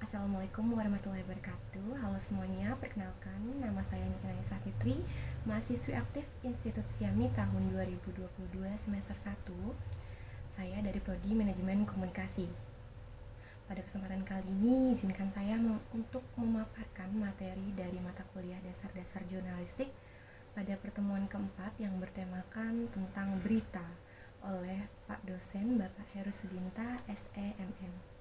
Assalamualaikum warahmatullahi wabarakatuh. Halo semuanya, perkenalkan nama saya Niki Naisa Fitri, mahasiswi aktif Institut Setiami tahun 2022 semester 1. Saya dari Prodi Manajemen Komunikasi. Pada kesempatan kali ini, izinkan saya untuk memaparkan materi dari mata kuliah dasar-dasar jurnalistik pada pertemuan keempat yang bertemakan tentang berita oleh Pak dosen Bapak Heru Sudinta, SEMN.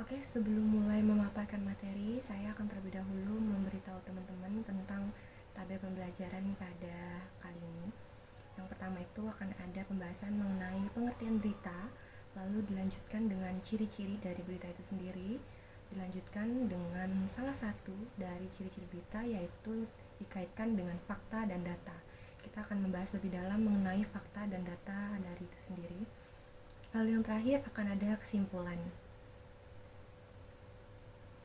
Oke, sebelum mulai memaparkan materi, saya akan terlebih dahulu memberitahu teman-teman tentang tabel pembelajaran pada kali ini. Yang pertama itu akan ada pembahasan mengenai pengertian berita, lalu dilanjutkan dengan ciri-ciri dari berita itu sendiri, dilanjutkan dengan salah satu dari ciri-ciri berita, yaitu dikaitkan dengan fakta dan data. Kita akan membahas lebih dalam mengenai fakta dan data dari itu sendiri. Lalu yang terakhir akan ada kesimpulan.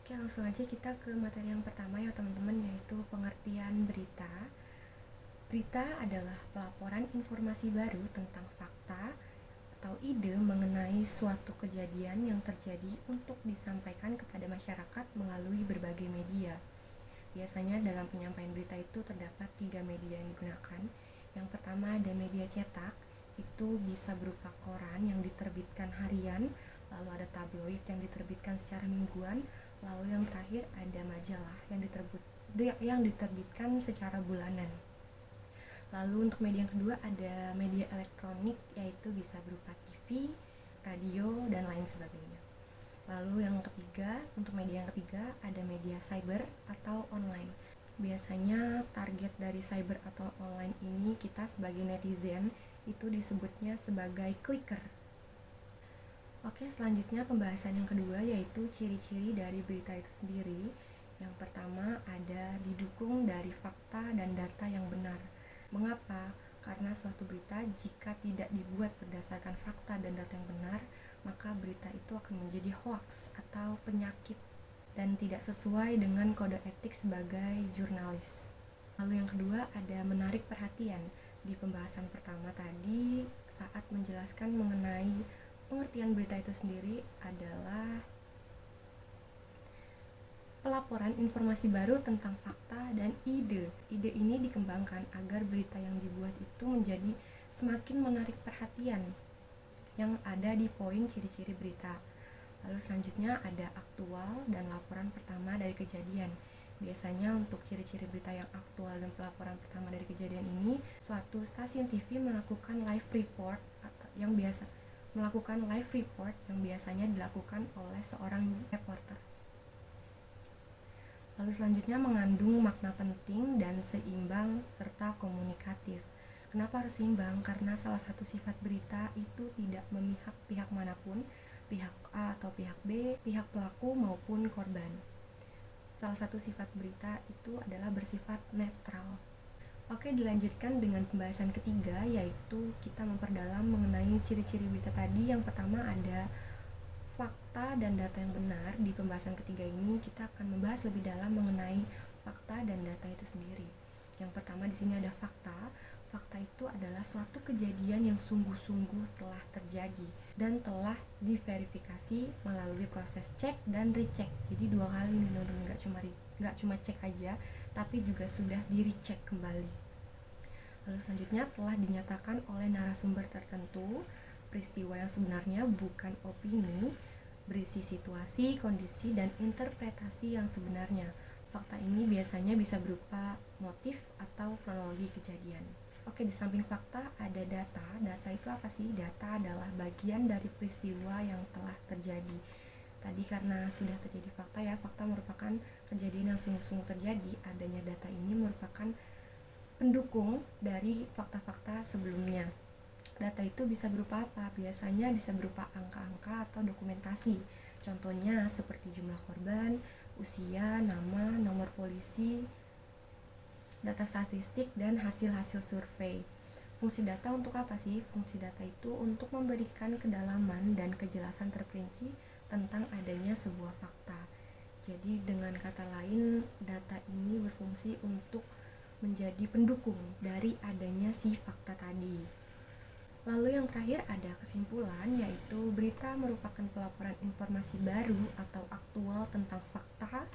Oke, langsung aja kita ke materi yang pertama ya teman-teman, yaitu pengertian berita. Berita adalah pelaporan informasi baru tentang fakta atau ide mengenai suatu kejadian yang terjadi untuk disampaikan kepada masyarakat melalui berbagai media. Biasanya dalam penyampaian berita itu terdapat 3 media yang digunakan. Yang pertama ada media cetak, itu bisa berupa koran yang diterbitkan harian, lalu ada tabloid yang diterbitkan secara mingguan, lalu yang terakhir ada majalah yang diterbitkan secara bulanan. Lalu untuk media yang kedua ada media elektronik, yaitu bisa berupa TV, radio, dan lain sebagainya. Lalu yang ketiga, untuk media yang ketiga ada media cyber atau online. Biasanya target dari cyber atau online ini kita sebagai netizen itu disebutnya sebagai clicker. Oke, selanjutnya pembahasan yang kedua yaitu ciri-ciri dari berita itu sendiri. Yang pertama ada didukung dari fakta dan data yang benar. Mengapa? Karena suatu berita jika tidak dibuat berdasarkan fakta dan data yang benar, maka berita itu akan menjadi hoax atau penyakit dan tidak sesuai dengan kode etik sebagai jurnalis. Lalu yang kedua ada menarik perhatian. Di pembahasan pertama tadi saat menjelaskan mengenai pengertian berita itu sendiri adalah pelaporan informasi baru tentang fakta dan ide. Ide ini dikembangkan agar berita yang dibuat itu menjadi semakin menarik perhatian yang ada di poin ciri-ciri berita. Lalu selanjutnya ada aktual dan laporan pertama dari kejadian. Biasanya untuk ciri-ciri berita yang aktual dan pelaporan pertama dari kejadian ini, suatu stasiun TV melakukan live report yang biasanya dilakukan oleh seorang reporter. Lalu selanjutnya mengandung makna penting dan seimbang serta komunikatif. Kenapa harus seimbang? Karena salah satu sifat berita itu tidak memihak pihak manapun, pihak A atau pihak B, pihak pelaku maupun korban. Salah satu sifat berita itu adalah bersifat netral. Oke, dilanjutkan dengan pembahasan ketiga, yaitu kita memperdalam mengenai ciri-ciri berita tadi. Yang pertama ada fakta dan data yang benar. Di pembahasan ketiga ini kita akan membahas lebih dalam mengenai fakta dan data itu sendiri. Yang pertama di sini ada fakta. Fakta itu adalah suatu kejadian yang sungguh-sungguh telah terjadi dan telah diverifikasi melalui proses cek dan recheck. Jadi 2 kali nih teman-teman, nggak cuma cek aja, tapi juga sudah di-recheck kembali. Lalu selanjutnya telah dinyatakan oleh narasumber tertentu. Peristiwa yang sebenarnya bukan opini, berisi situasi, kondisi, dan interpretasi yang sebenarnya. Fakta ini biasanya bisa berupa motif atau kronologi kejadian. Oke, di samping fakta ada data. Data itu apa sih? Data adalah bagian dari peristiwa yang telah terjadi. Tadi karena sudah terjadi fakta ya, fakta merupakan kejadian yang sungguh-sungguh terjadi. Adanya data ini merupakan pendukung dari fakta-fakta sebelumnya. Data itu bisa berupa apa? Biasanya bisa berupa angka-angka atau dokumentasi. Contohnya seperti jumlah korban, usia, nama, nomor polisi, data statistik, dan hasil-hasil survei. Fungsi data untuk apa sih? Fungsi data itu untuk memberikan kedalaman dan kejelasan terperinci tentang adanya sebuah fakta. Jadi dengan kata lain, data ini berfungsi untuk menjadi pendukung dari adanya si fakta tadi. Lalu yang terakhir ada kesimpulan, yaitu berita merupakan pelaporan informasi baru atau aktual faktual tentang fakta,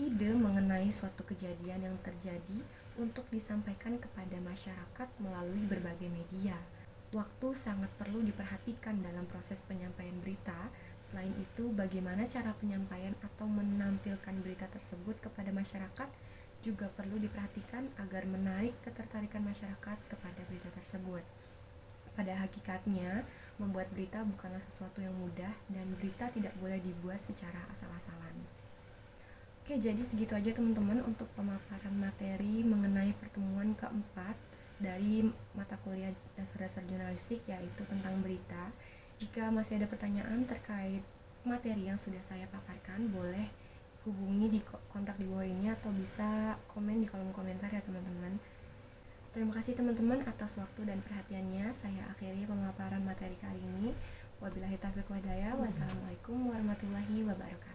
ide mengenai suatu kejadian yang terjadi untuk disampaikan kepada masyarakat melalui berbagai media. Waktu sangat perlu diperhatikan dalam proses penyampaian berita. Selain itu, bagaimana cara penyampaian atau menampilkan berita tersebut kepada masyarakat juga perlu diperhatikan agar menarik ketertarikan masyarakat kepada berita tersebut. Pada hakikatnya, membuat berita bukanlah sesuatu yang mudah dan berita tidak boleh dibuat secara asal-asalan. Oke, jadi segitu aja teman-teman untuk pemaparan materi mengenai pertemuan keempat dari mata kuliah dasar-dasar jurnalistik, yaitu tentang berita. Jika masih ada pertanyaan terkait materi yang sudah saya paparkan, boleh hubungi di kontak di bawah ini atau bisa komen di kolom komentar ya teman-teman. Terima kasih teman-teman atas waktu dan perhatiannya. Saya akhiri pemaparan materi kali ini. Wabillahi taufiq wal hidayah. Wassalamualaikum warahmatullahi wabarakatuh.